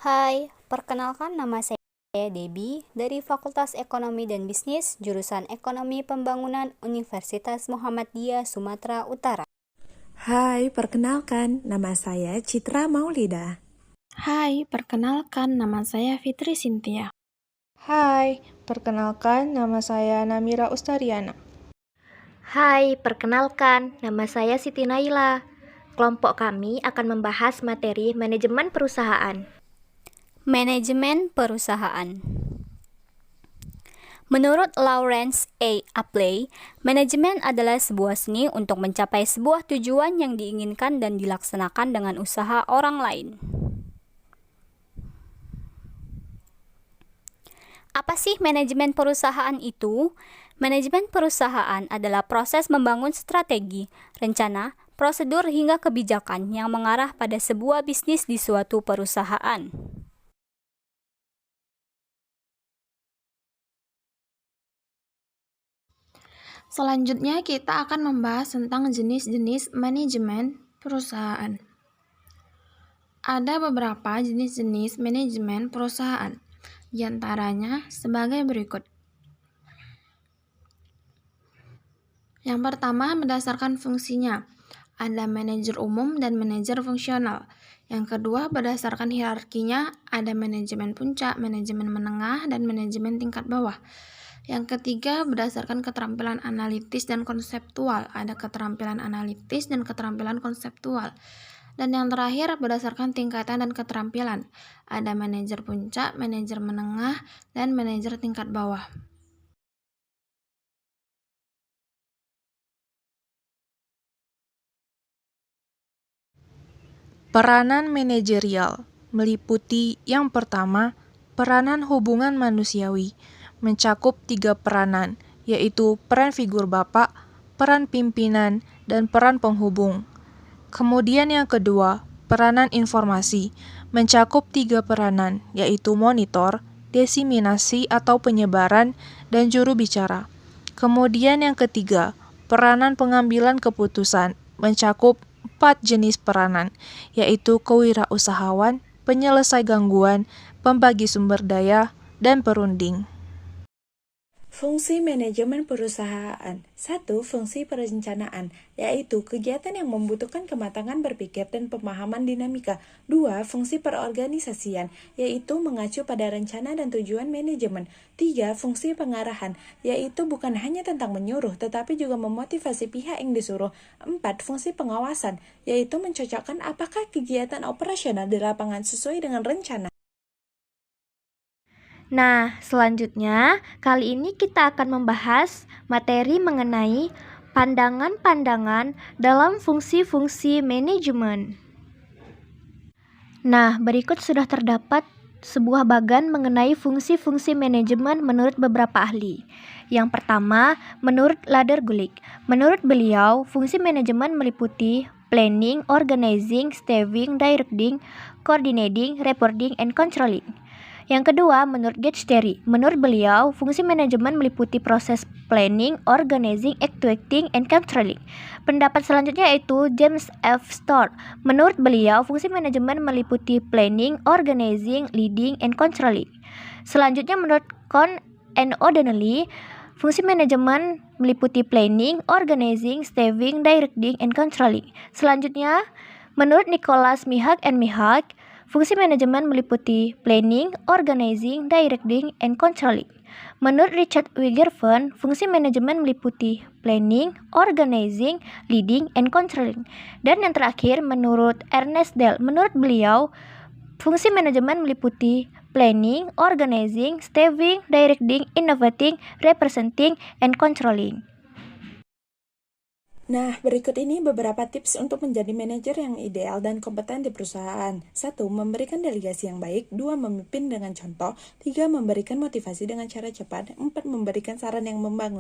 Hai, perkenalkan nama saya Debbie dari Fakultas Ekonomi dan Bisnis, jurusan Ekonomi Pembangunan Universitas Muhammadiyah Sumatera Utara. Hai, perkenalkan, nama saya Citra Maulida. Hai, perkenalkan nama saya Fitri Sintia. Hai, perkenalkan nama saya Namira Ustariana. Hai, perkenalkan, nama saya Siti Naila. Kelompok kami akan membahas materi manajemen perusahaan. Manajemen perusahaan. Menurut Lawrence A. Apley, manajemen adalah sebuah seni untuk mencapai sebuah tujuan yang diinginkan dan dilaksanakan dengan usaha orang lain. Apa sih manajemen perusahaan itu? Manajemen perusahaan adalah proses membangun strategi, rencana, prosedur hingga kebijakan yang mengarah pada sebuah bisnis di suatu perusahaan. Selanjutnya kita akan membahas tentang jenis-jenis manajemen perusahaan. Ada beberapa jenis-jenis manajemen perusahaan, di antaranya sebagai berikut. Yang pertama, berdasarkan fungsinya. Ada manajer umum dan manajer fungsional. Yang kedua, berdasarkan hierarkinya, ada manajemen puncak, manajemen menengah, dan manajemen tingkat bawah. Yang ketiga, berdasarkan keterampilan analitis dan konseptual. Ada keterampilan analitis dan keterampilan konseptual. Dan yang terakhir, berdasarkan tingkatan dan keterampilan. Ada manajer puncak, manajer menengah, dan manajer tingkat bawah. Peranan manajerial meliputi yang pertama, peranan hubungan manusiawi, mencakup 3 peranan, yaitu peran figur bapak, peran pimpinan, dan peran penghubung. Kemudian yang kedua, peranan informasi, mencakup 3 peranan, yaitu monitor, diseminasi atau penyebaran, dan juru bicara. Kemudian yang ketiga, peranan pengambilan keputusan, mencakup 4 jenis peranan, yaitu kewirausahawan, penyelesai gangguan, pembagi sumber daya, dan perunding. Fungsi manajemen perusahaan. 1. Fungsi perencanaan, yaitu kegiatan yang membutuhkan kematangan berpikir dan pemahaman dinamika. 2. Fungsi perorganisasian, yaitu mengacu pada rencana dan tujuan manajemen. 3. Fungsi pengarahan, yaitu bukan hanya tentang menyuruh, tetapi juga memotivasi pihak yang disuruh. 4. Fungsi pengawasan, yaitu mencocokkan apakah kegiatan operasional di lapangan sesuai dengan rencana. Nah, selanjutnya, kali ini kita akan membahas materi mengenai pandangan-pandangan dalam fungsi-fungsi manajemen. Nah, berikut sudah terdapat sebuah bagan mengenai fungsi-fungsi manajemen menurut beberapa ahli. Yang pertama, menurut Lader Gulick. Menurut beliau, fungsi manajemen meliputi planning, organizing, staffing, directing, coordinating, reporting, and controlling. Yang kedua, menurut Getsteri. Menurut beliau, fungsi manajemen meliputi proses planning, organizing, actuating, and controlling. Pendapat selanjutnya yaitu James F. Storr. Menurut beliau, fungsi manajemen meliputi planning, organizing, leading, and controlling. Selanjutnya, menurut Cohn and O'Donnell, fungsi manajemen meliputi planning, organizing, staffing, directing, and controlling. Selanjutnya, menurut Nicholas Mihak and Mihak, fungsi manajemen meliputi planning, organizing, directing, and controlling. Menurut Richard Wigerven, fungsi manajemen meliputi planning, organizing, leading, and controlling. Dan yang terakhir, menurut Ernest Dell, menurut beliau, fungsi manajemen meliputi planning, organizing, staffing, directing, innovating, representing, and controlling. Nah, berikut ini beberapa tips untuk menjadi manajer yang ideal dan kompeten di perusahaan. 1. Memberikan delegasi yang baik. 2. Memimpin dengan contoh. 3. Memberikan motivasi dengan cara cepat. 4. Memberikan saran yang membangun.